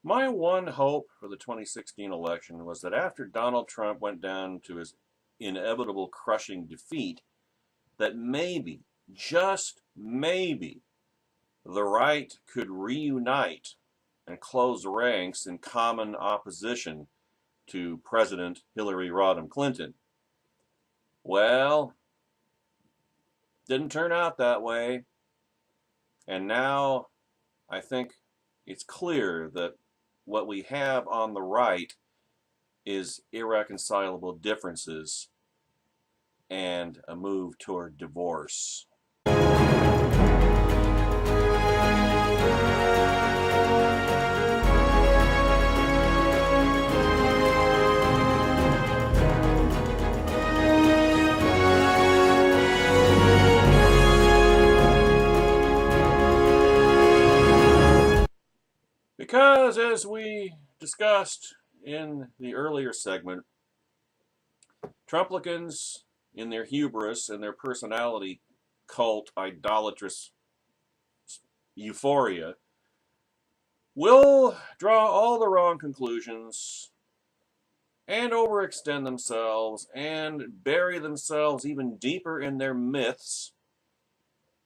My one hope for the 2016 election was that after Donald Trump went down to his inevitable crushing defeat, that maybe, just maybe, the right could reunite and close ranks in common opposition to President Hillary Rodham Clinton. Well, didn't turn out that way. And now I think it's clear that what we have on the right is irreconcilable differences and a move toward divorce. Because as we discussed in the earlier segment, Trumplicans, in their hubris and their personality cult idolatrous euphoria, will draw all the wrong conclusions and overextend themselves and bury themselves even deeper in their myths.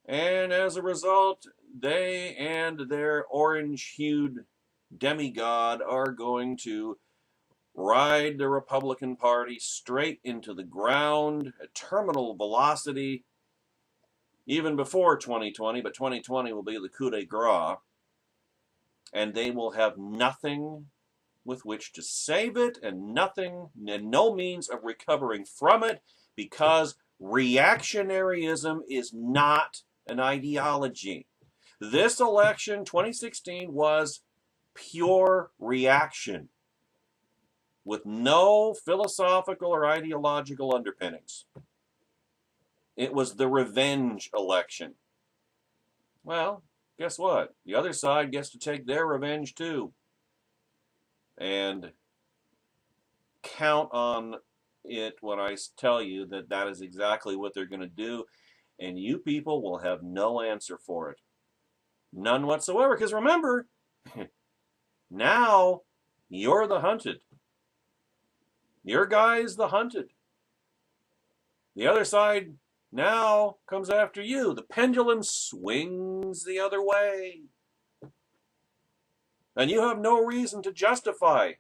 And as a result, they and their orange-hued demigod are going to ride the Republican Party straight into the ground at terminal velocity even before 2020, but 2020 will be the coup de grace, and they will have nothing with which to save it and nothing and no means of recovering from it, because reactionaryism is not an ideology. This election, 2016, was pure reaction with no philosophical or ideological underpinnings. It was the revenge election. Well, guess what? The other side gets to take their revenge too. And count on it when I tell you that that is exactly what they're going to do. And you people will have no answer for it. None whatsoever. Because remember, now you're the hunted. Your guy's the hunted. The other side now comes after you. The pendulum swings the other way. And you have no reason to justify.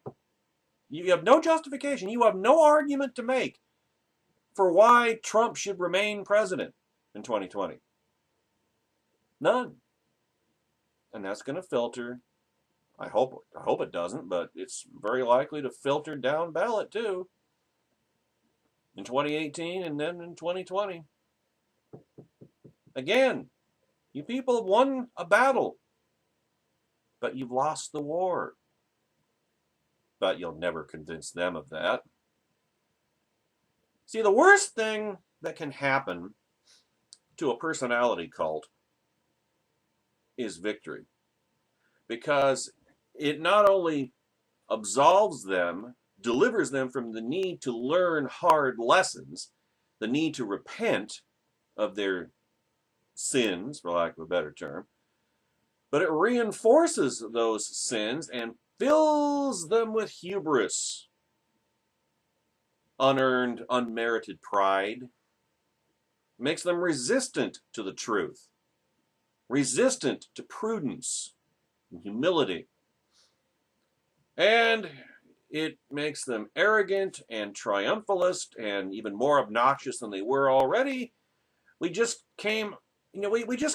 You have no justification. You have no argument to make for why Trump should remain president in 2020. None. And that's going to filter. I hope it doesn't, but it's very likely to filter down ballot too. In 2018 and then in 2020. Again, you people have won a battle, but you've lost the war. But you'll never convince them of that. See, the worst thing that can happen to a personality cult is victory. Because it not only absolves them, delivers them from the need to learn hard lessons, the need to repent of their sins, for lack of a better term, but it reinforces those sins and fills them with hubris, unearned, unmerited pride, makes them resistant to the truth, resistant to prudence and humility, and it makes them arrogant and triumphalist and even more obnoxious than they were already. We just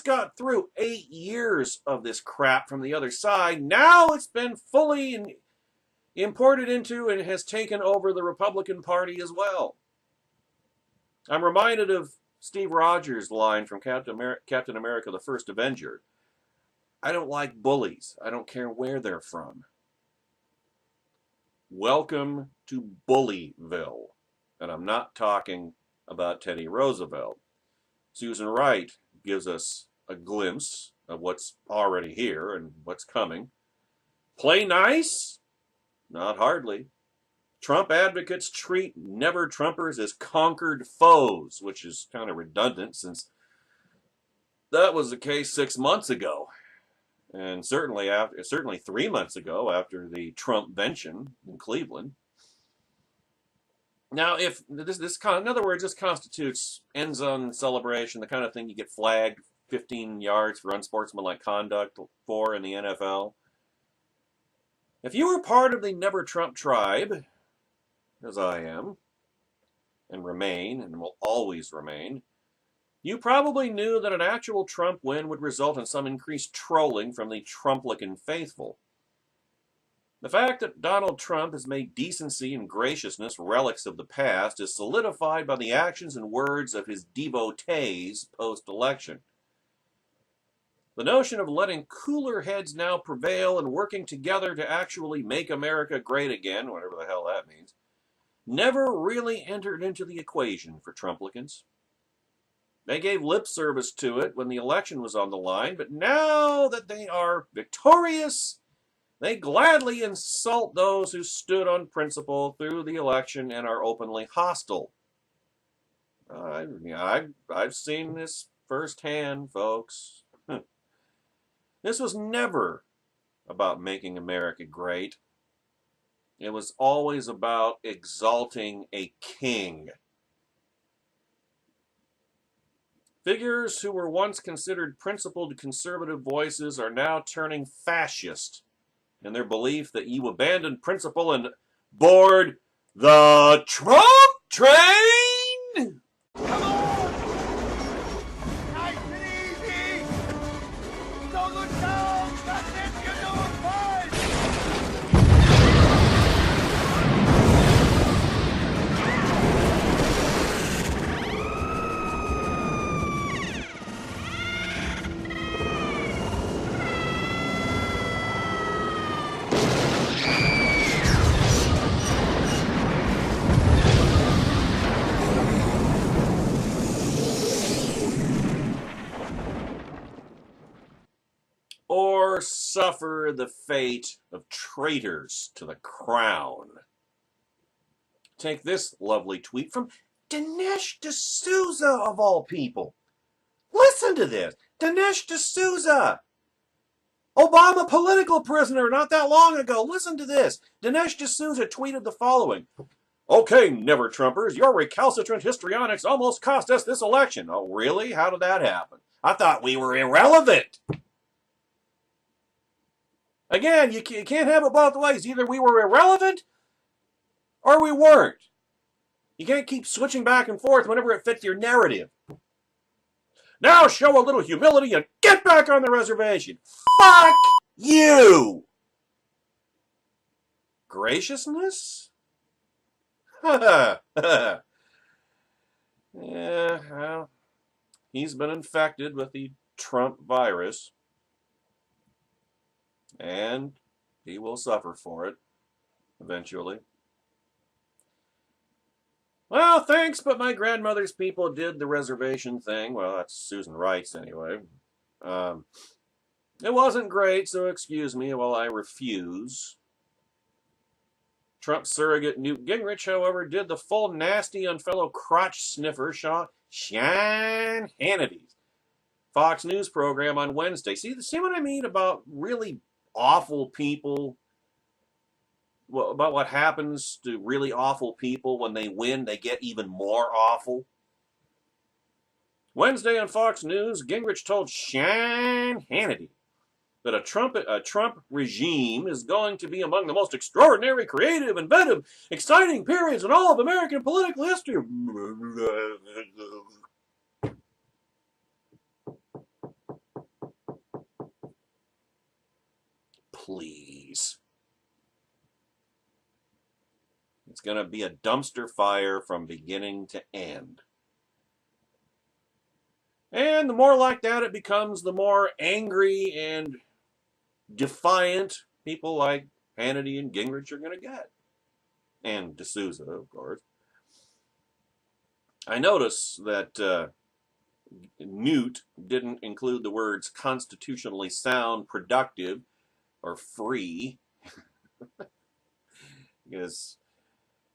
got through 8 years of this crap from the other side. Now it's been fully imported into and has taken over the Republican Party as well. I'm reminded of Steve Rogers' line from Captain America, the First Avenger. I don't like bullies. I don't care where they're from. Welcome to Bullyville. And I'm not talking about Teddy Roosevelt. Susan Wright gives us a glimpse of what's already here and what's coming. Play nice? Not hardly. Trump advocates treat never-Trumpers as conquered foes, which is kind of redundant since that was the case 6 months ago. And certainly 3 months ago, after the Trumpvention in Cleveland. Now, if in other words, this constitutes end zone celebration, the kind of thing you get flagged 15 yards for unsportsmanlike conduct for in the NFL. If you were part of the Never Trump tribe, as I am, and remain, and will always remain, you probably knew that an actual Trump win would result in some increased trolling from the Trumplican faithful. The fact that Donald Trump has made decency and graciousness relics of the past is solidified by the actions and words of his devotees post-election. The notion of letting cooler heads now prevail and working together to actually make America great again, whatever the hell that means, never really entered into the equation for Trumplicans. They gave lip service to it when the election was on the line, but now that they are victorious, they gladly insult those who stood on principle through the election and are openly hostile. I've seen this firsthand, folks. This was never about making America great. It was always about exalting a king. Figures who were once considered principled conservative voices are now turning fascist in their belief that you abandoned principle and board the Trump train. Come on! Nice and easy! Don't look down! That's it! You're doing fine! Or suffer the fate of traitors to the crown. Take this lovely tweet from Dsouza of all people. Listen to this. Dsouza. Obama political prisoner not that long ago. Listen to this. Dsouza tweeted the following. Okay, Never Trumpers, your recalcitrant histrionics almost cost us this election. Oh, really? How did that happen? I thought we were irrelevant. Again, you can't have it both ways. Either we were irrelevant or we weren't. You can't keep switching back and forth whenever it fits your narrative. Now show a little humility and get back on the reservation. Fuck you! Graciousness? Yeah, well, he's been infected with the Trump virus. And he will suffer for it, eventually. Well, thanks, but my grandmother's people did the reservation thing. Well, that's Susan Wright's anyway. It wasn't great, so excuse me while I refuse. Trump surrogate Newt Gingrich, however, did the full nasty on fellow crotch sniffer Sean Hannity's Fox News program on Wednesday. See what I mean about really awful people, about what happens to really awful people when they win, they get even more awful. Wednesday on Fox News, Gingrich told Sean Hannity that a Trump regime is going to be among the most extraordinary, creative, inventive, exciting periods in all of American political history. Please. It's going to be a dumpster fire from beginning to end. And the more like that it becomes, the more angry and defiant people like Hannity and Gingrich are going to get. And Dsouza, of course. I notice that Newt didn't include the words constitutionally sound, productive, or free. Because,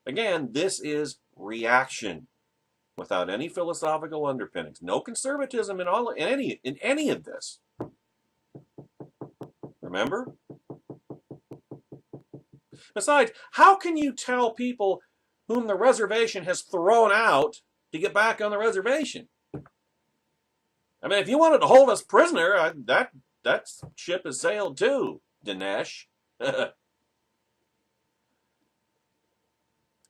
again, this is reaction without any philosophical underpinnings. No conservatism in any of this. Remember? Besides, how can you tell people whom the reservation has thrown out to get back on the reservation? I mean, if you wanted to hold us prisoner, that ship has sailed too, Dinesh.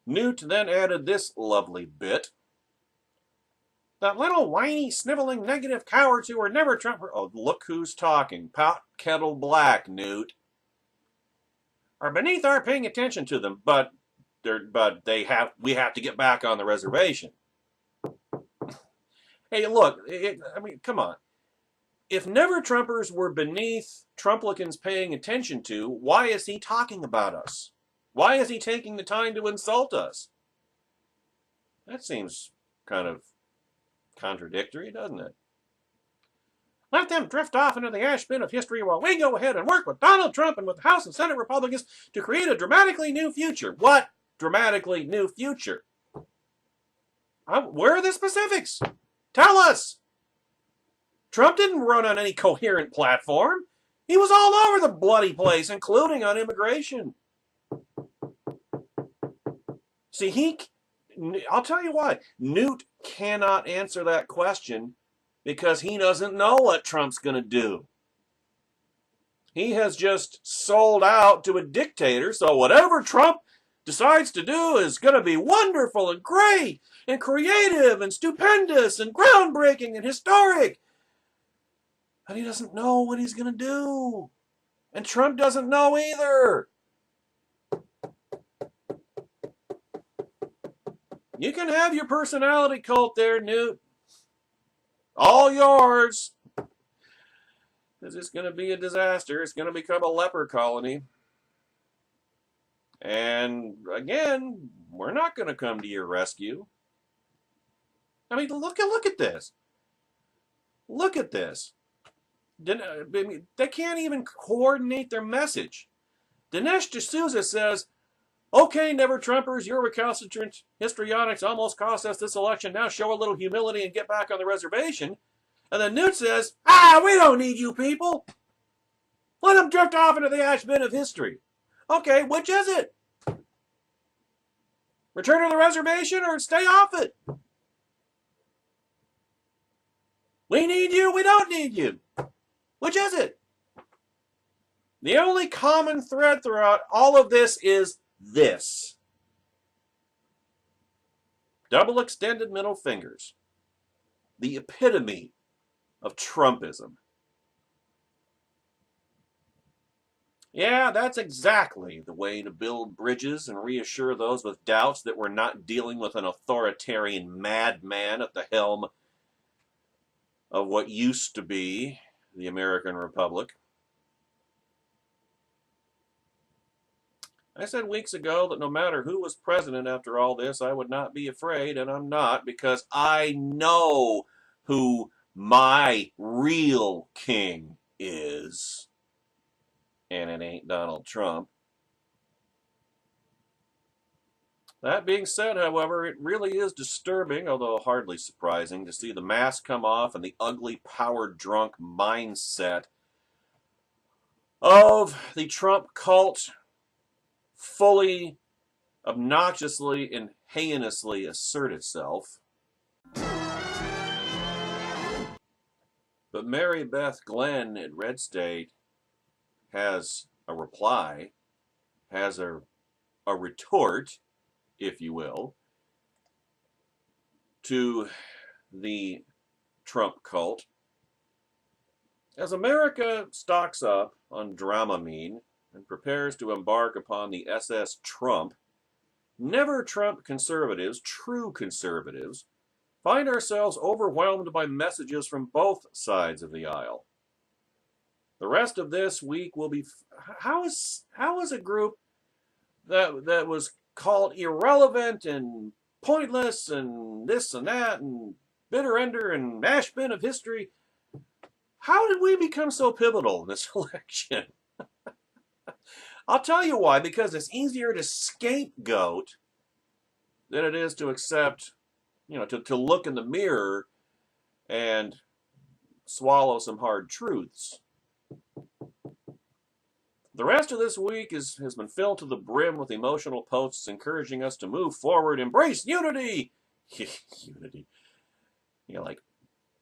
Newt then added this lovely bit. That little whiny, sniveling, negative cowards who were never Trump. Oh, look who's talking. Pot kettle black, Newt. Are beneath our paying attention to them, but we have to get back on the reservation. Hey, look, I mean, come on. If never Trumpers were beneath Trumplicans paying attention to, why is he talking about us? Why is he taking the time to insult us? That seems kind of contradictory, doesn't it? Let them drift off into the ash bin of history while we go ahead and work with Donald Trump and with House and Senate Republicans to create a dramatically new future. What dramatically new future? Where are the specifics? Tell us. Trump didn't run on any coherent platform. He was all over the bloody place, including on immigration. See, I'll tell you why. Newt cannot answer that question because he doesn't know what Trump's going to do. He has just sold out to a dictator, so whatever Trump decides to do is going to be wonderful and great and creative and stupendous and groundbreaking and historic. But he doesn't know what he's going to do. And Trump doesn't know either. You can have your personality cult there, Newt. All yours. Because it's going to be a disaster. It's going to become a leper colony. And again, we're not going to come to your rescue. I mean, look at this. Look at this. They can't even coordinate their message. Dinesh Dsouza says, okay, never Trumpers, your recalcitrant histrionics almost cost us this election. Now show a little humility and get back on the reservation. And then Newt says, we don't need you people. Let them drift off into the ash bin of history. Okay, which is it? Return to the reservation or stay off it? We need you, we don't need you. Which is it? The only common thread throughout all of this is this. Double extended middle fingers. The epitome of Trumpism. Yeah, that's exactly the way to build bridges and reassure those with doubts that we're not dealing with an authoritarian madman at the helm of what used to be the American Republic. I said weeks ago that no matter who was president after all this, I would not be afraid, and I'm not, because I know who my real king is. And it ain't Donald Trump. That being said, however, it really is disturbing, although hardly surprising, to see the mask come off and the ugly, power-drunk mindset of the Trump cult fully, obnoxiously, and heinously assert itself. But Mary Beth Glenn at Red State has a reply, has a retort, if you will, to the Trump cult. As America stocks up on Dramamine and prepares to embark upon the SS Trump, never Trump conservatives, true conservatives, find ourselves overwhelmed by messages from both sides of the aisle. The rest of this week will be, how is a group that was called irrelevant and pointless and this and that and bitter ender and ash bin of history, how did we become so pivotal in this election? I'll tell you why, because it's easier to scapegoat than it is to accept, to look in the mirror and swallow some hard truths. The rest of this week has been filled to the brim with emotional posts encouraging us to move forward, embrace unity. Unity. Like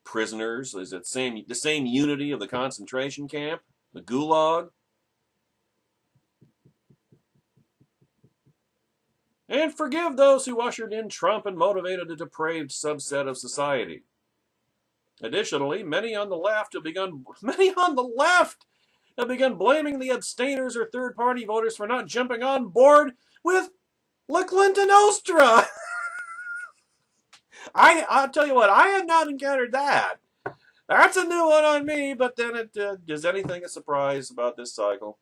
prisoners. Is it the same unity of the concentration camp? The gulag? And forgive those who ushered in Trump and motivated a depraved subset of society. Additionally, many on the left have begun blaming the abstainers or third-party voters for not jumping on board with La Clinton Nostra. I'll tell you what, I have not encountered that. That's a new one on me, but then is anything a surprise about this cycle?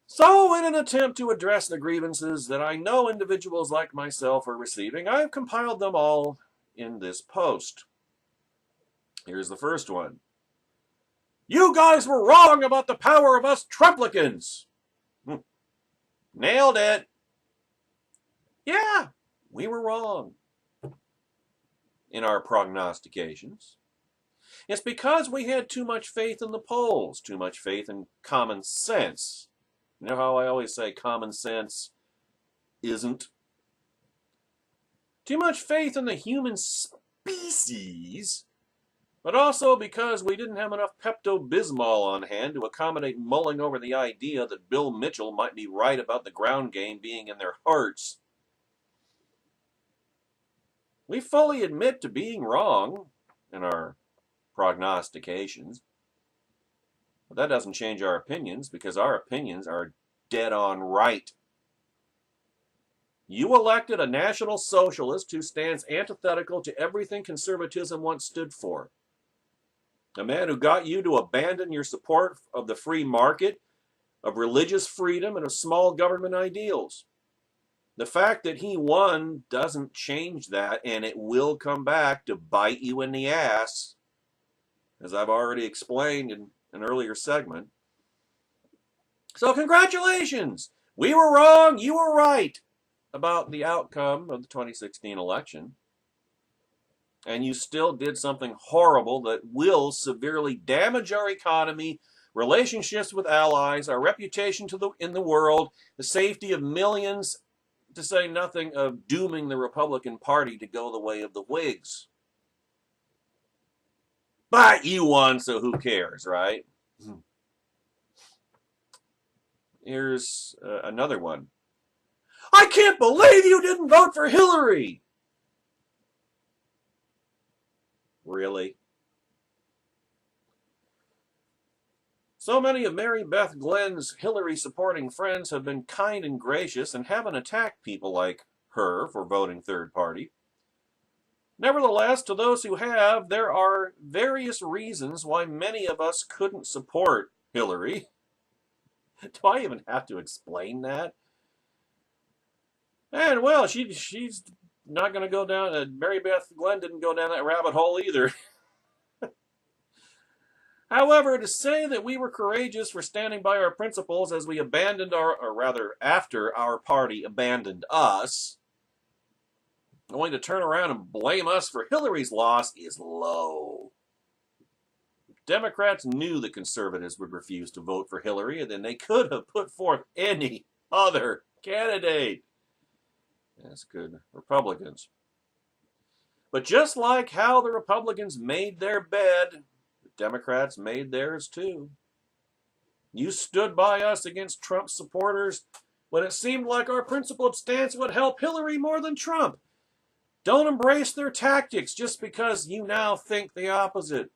So, in an attempt to address the grievances that I know individuals like myself are receiving, I have compiled them all in this post. Here's the first one. You guys were wrong about the power of us Trumplicans. Nailed it. Yeah, we were wrong in our prognostications. It's because we had too much faith in the polls, too much faith in common sense. You know how I always say common sense isn't? Too much faith in the human species, but also because we didn't have enough Pepto-Bismol on hand to accommodate mulling over the idea that Bill Mitchell might be right about the ground game being in their hearts. We fully admit to being wrong in our prognostications, but that doesn't change our opinions because our opinions are dead on right. You elected a National Socialist who stands antithetical to everything conservatism once stood for. A man who got you to abandon your support of the free market, of religious freedom, and of small government ideals. The fact that he won doesn't change that, and it will come back to bite you in the ass, as I've already explained in an earlier segment. So congratulations! We were wrong, you were right about the outcome of the 2016 election. And you still did something horrible that will severely damage our economy, relationships with allies, our reputation in the world, the safety of millions, to say nothing of dooming the Republican Party to go the way of the Whigs. But you won, so who cares, right? Here's another one. I can't believe you didn't vote for Hillary! Really? So many of Mary Beth Glenn's Hillary-supporting friends have been kind and gracious and haven't attacked people like her for voting third party. Nevertheless, to those who have, there are various reasons why many of us couldn't support Hillary. Do I even have to explain that? And, well, she's not going to go down... Mary Beth Glenn didn't go down that rabbit hole either. However, to say that we were courageous for standing by our principles as we abandoned after our party abandoned us, only to turn around and blame us for Hillary's loss is low. Democrats knew that conservatives would refuse to vote for Hillary, and then they could have put forth any other candidate. That's good. Republicans. But just like how the Republicans made their bed, the Democrats made theirs too. You stood by us against Trump supporters when it seemed like our principled stance would help Hillary more than Trump. Don't embrace their tactics just because you now think the opposite.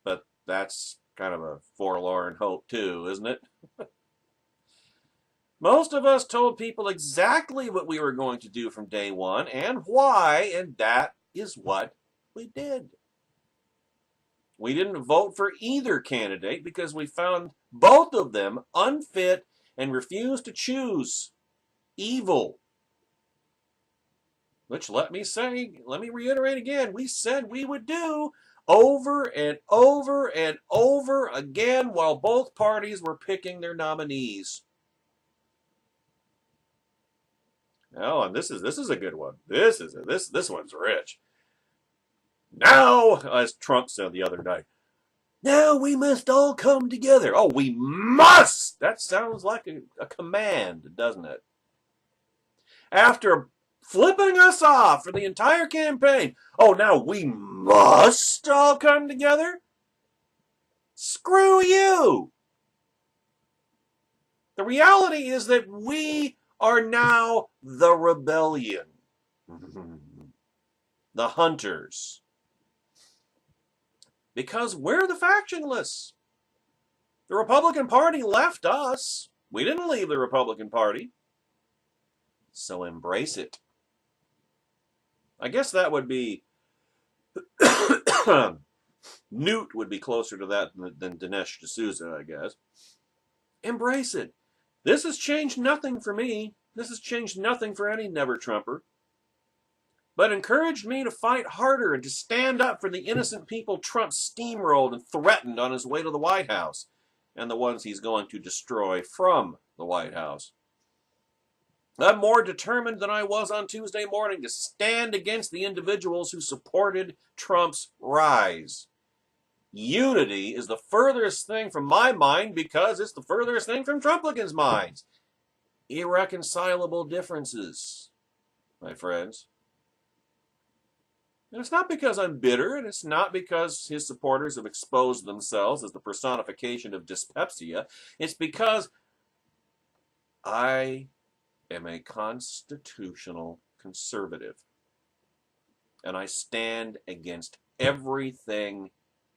But that's kind of a forlorn hope too, isn't it? Most of us told people exactly what we were going to do from day one and why, and that is what we did. We didn't vote for either candidate because we found both of them unfit and refused to choose evil. Which, let me reiterate again, we said we would do over and over and over again while both parties were picking their nominees. Oh, and this is a good one. This one's rich. Now, as Trump said the other night, Now we must all come together. Oh, we must! That sounds like a command, doesn't it? After flipping us off for the entire campaign, oh, now we must all come together? Screw you! The reality is that we are now the rebellion. The hunters. Because we're the factionless. The Republican Party left us. We didn't leave the Republican Party. So embrace it. I guess that would be... Newt would be closer to that than Dinesh D'Souza, I guess. Embrace it. This has changed nothing for me. This has changed nothing for any never-Trumper. But encouraged me to fight harder and to stand up for the innocent people Trump steamrolled and threatened on his way to the White House, and the ones he's going to destroy from the White House. I'm more determined than I was on Tuesday morning to stand against the individuals who supported Trump's rise. Unity is the furthest thing from my mind because it's the furthest thing from Trumplicans' minds. Irreconcilable differences, my friends. And it's not because I'm bitter, and it's not because his supporters have exposed themselves as the personification of dyspepsia. It's because I am a constitutional conservative. And I stand against everything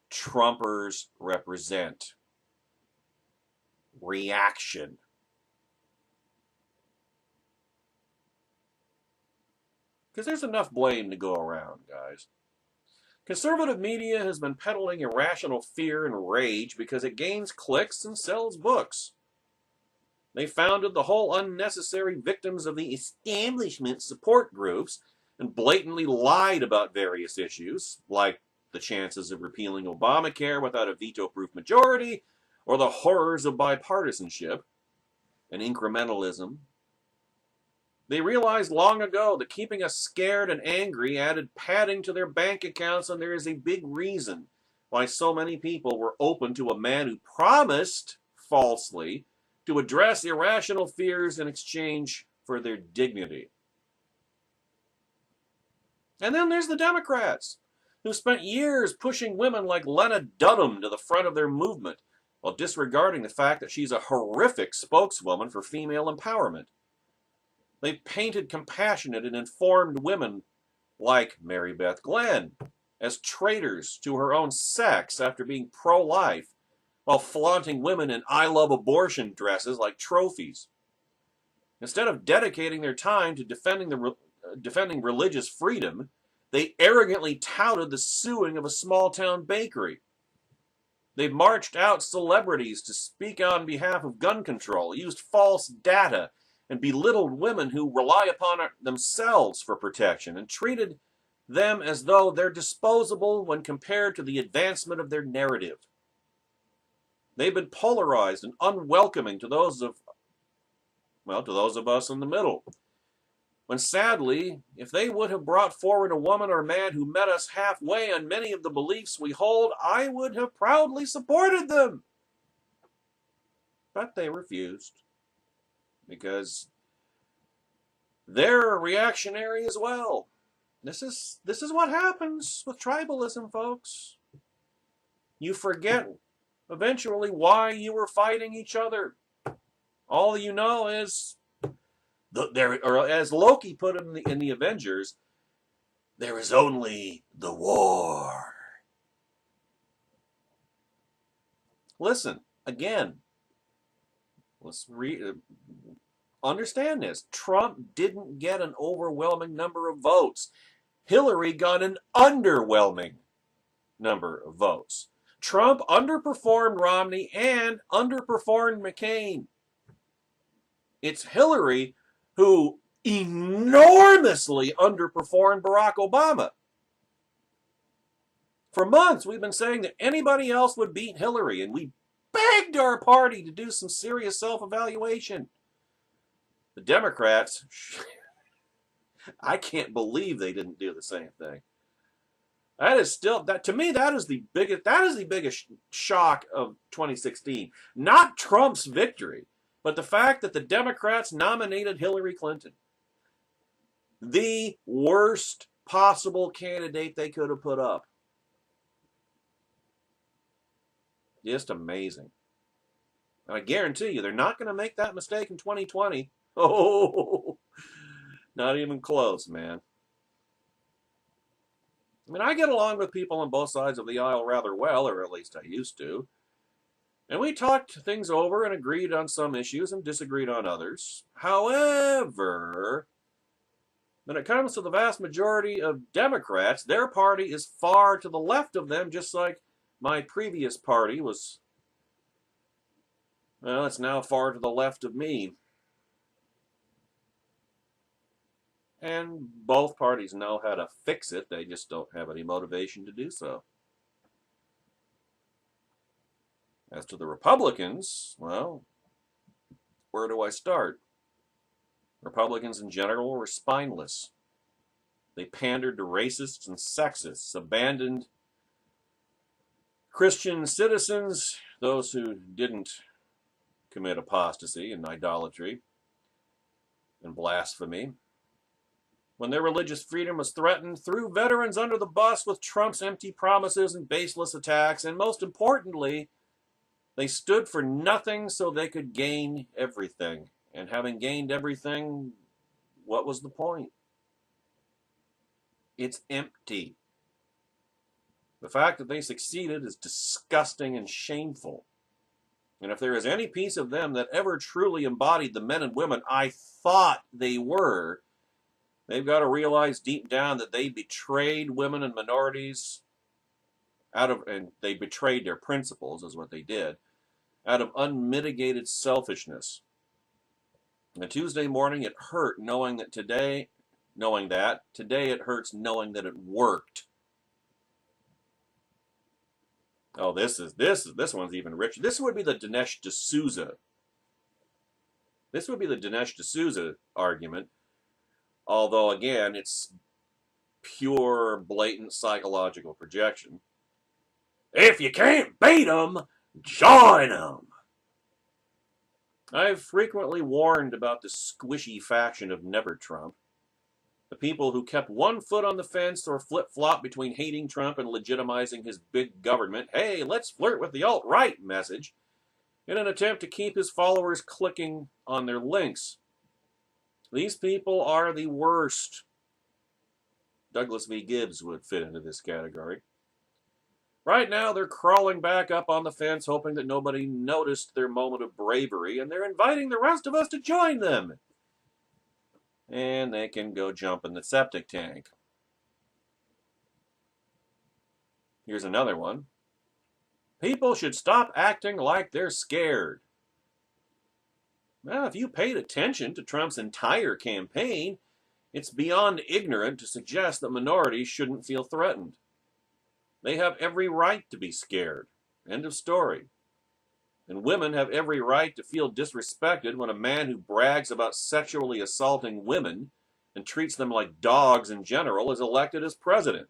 Trumpers represent. Reaction. Because there's enough blame to go around, guys. Conservative media has been peddling irrational fear and rage because it gains clicks and sells books. They founded the whole unnecessary victims of the establishment support groups and blatantly lied about various issues, like the chances of repealing Obamacare without a veto-proof majority, or the horrors of bipartisanship and incrementalism. They realized long ago that keeping us scared and angry added padding to their bank accounts, and there is a big reason why so many people were open to a man who promised, falsely, to address irrational fears in exchange for their dignity. And then there's the Democrats, who spent years pushing women like Lena Dunham to the front of their movement, while disregarding the fact that she's a horrific spokeswoman for female empowerment. They painted compassionate and informed women like Mary Beth Glenn as traitors to her own sex after being pro-life, while flaunting women in I love abortion dresses like trophies. Instead of dedicating their time to defending religious freedom, they arrogantly touted the suing of a small-town bakery. They marched out celebrities to speak on behalf of gun control, used false data, and belittled women who rely upon themselves for protection, and treated them as though they're disposable when compared to the advancement of their narrative. They've been polarized and unwelcoming to those of us in the middle. When sadly, if they would have brought forward a woman or man who met us halfway on many of the beliefs we hold, I would have proudly supported them. But they refused, because they're reactionary as well. This is what happens with tribalism, folks. You forget eventually why you were fighting each other. All you know is, or as Loki put it in the Avengers, there is only the war. Listen, again, let's understand this. Trump didn't get an overwhelming number of votes. Hillary got an underwhelming number of votes. Trump underperformed Romney and underperformed McCain. It's Hillary who enormously underperformed Barack Obama. For months, we've been saying that anybody else would beat Hillary, and we begged our party to do some serious self-evaluation. The Democrats, I can't believe they didn't do the same thing. That is still, that to me, that is the biggest shock of 2016. Not Trump's victory, but the fact that the Democrats nominated Hillary Clinton, the worst possible candidate they could have put up. Just amazing. And I guarantee you, they're not going to make that mistake in 2020. Oh, not even close, man. I mean, I get along with people on both sides of the aisle rather well, or at least I used to. And we talked things over and agreed on some issues and disagreed on others. However, when it comes to the vast majority of Democrats, their party is far to the left of them, just like my previous party was, well, it's now far to the left of me. And both parties know how to fix it, they just don't have any motivation to do so. As to the Republicans, well, where do I start? Republicans in general were spineless. They pandered to racists and sexists, abandoned Christian citizens, those who didn't commit apostasy and idolatry and blasphemy. When their religious freedom was threatened, threw veterans under the bus with Trump's empty promises and baseless attacks, and most importantly, they stood for nothing so they could gain everything. And having gained everything, what was the point? It's empty. The fact that they succeeded is disgusting and shameful. And if there is any piece of them that ever truly embodied the men and women I thought they were, they've got to realize deep down that they betrayed women and minorities and they betrayed their principles, is what they did, out of unmitigated selfishness. And Tuesday morning it hurt knowing that today it hurts knowing that it worked. Oh, this one's even richer. This would be the Dsouza. This would be the Dsouza argument. Although, again, it's pure, blatant psychological projection. If you can't beat them, join them. I've frequently warned about the squishy faction of Never Trump. The people who kept one foot on the fence or flip-flop between hating Trump and legitimizing his big government, hey, let's flirt with the alt-right message, in an attempt to keep his followers clicking on their links. These people are the worst. Douglas V. Gibbs would fit into this category. Right now, they're crawling back up on the fence, hoping that nobody noticed their moment of bravery, and they're inviting the rest of us to join them. And they can go jump in the septic tank. Here's another one. People should stop acting like they're scared. Well, if you paid attention to Trump's entire campaign, it's beyond ignorant to suggest that minorities shouldn't feel threatened. They have every right to be scared. End of story. And women have every right to feel disrespected when a man who brags about sexually assaulting women and treats them like dogs in general is elected as president.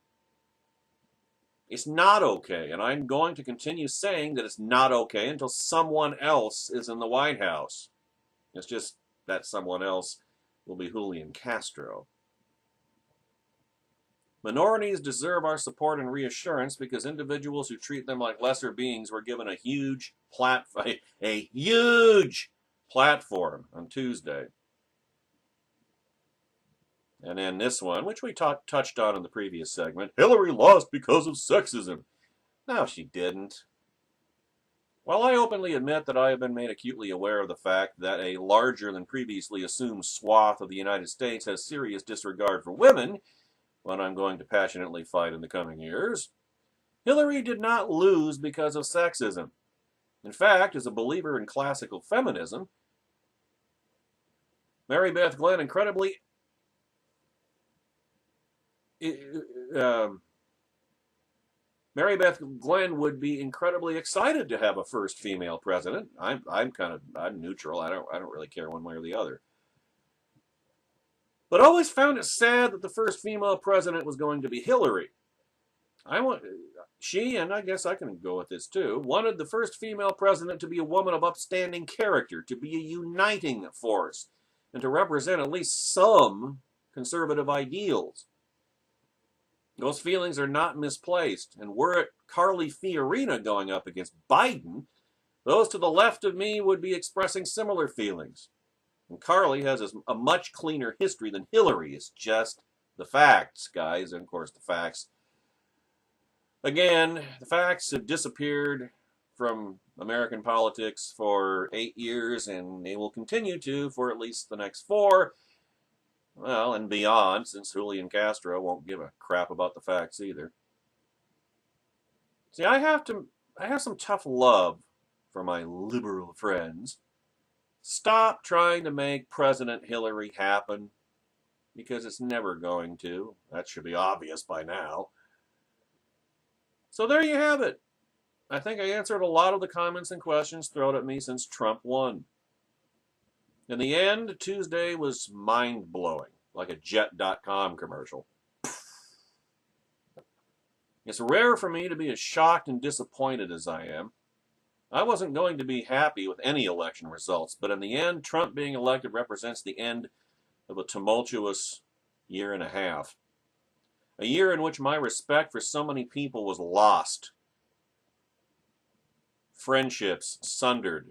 It's not okay, and I'm going to continue saying that it's not okay until someone else is in the White House. It's just that someone else will be Julian Castro. Minorities deserve our support and reassurance because individuals who treat them like lesser beings were given a huge platform on Tuesday. And then this one, which we touched on in the previous segment, Hillary lost because of sexism. No, she didn't. While I openly admit that I have been made acutely aware of the fact that a larger than previously assumed swath of the United States has serious disregard for women, what I'm going to passionately fight in the coming years, Hillary did not lose because of sexism. In fact, as a believer in classical feminism, Mary Beth Glenn would be incredibly excited to have a first female president. I'm neutral. I don't really care one way or the other. But always found it sad that the first female president was going to be Hillary. She, and I guess I can go with this too, wanted the first female president to be a woman of upstanding character, to be a uniting force, and to represent at least some conservative ideals. Those feelings are not misplaced, and were it Carly Fiorina going up against Biden, those to the left of me would be expressing similar feelings. And Carly has a much cleaner history than Hillary. It's just the facts, guys, and of course the facts. Again, the facts have disappeared from American politics for 8 years, and they will continue to for at least the next 4. Well, and beyond, since Julian Castro won't give a crap about the facts either. See, I have some tough love for my liberal friends. Stop trying to make President Hillary happen, because it's never going to. That should be obvious by now. So there you have it. I think I answered a lot of the comments and questions thrown at me since Trump won. In the end, Tuesday was mind-blowing, like a Jet.com commercial. It's rare for me to be as shocked and disappointed as I am. I wasn't going to be happy with any election results, but in the end, Trump being elected represents the end of a tumultuous year and a half. A year in which my respect for so many people was lost. Friendships sundered.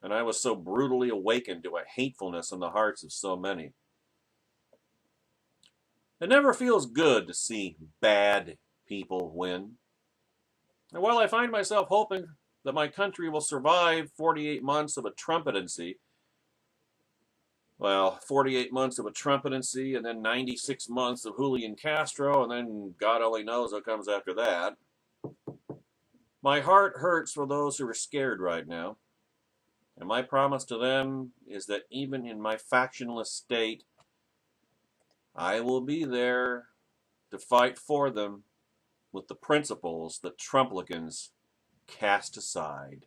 And I was so brutally awakened to a hatefulness in the hearts of so many. It never feels good to see bad people win. And while I find myself hoping that my country will survive 48 months of a trumpetancy, well, 48 months of a trumpetancy, and then 96 months of Julian Castro, and then God only knows what comes after that. My heart hurts for those who are scared right now. And my promise to them is that even in my factionless state, I will be there to fight for them with the principles that Trumplicans cast aside.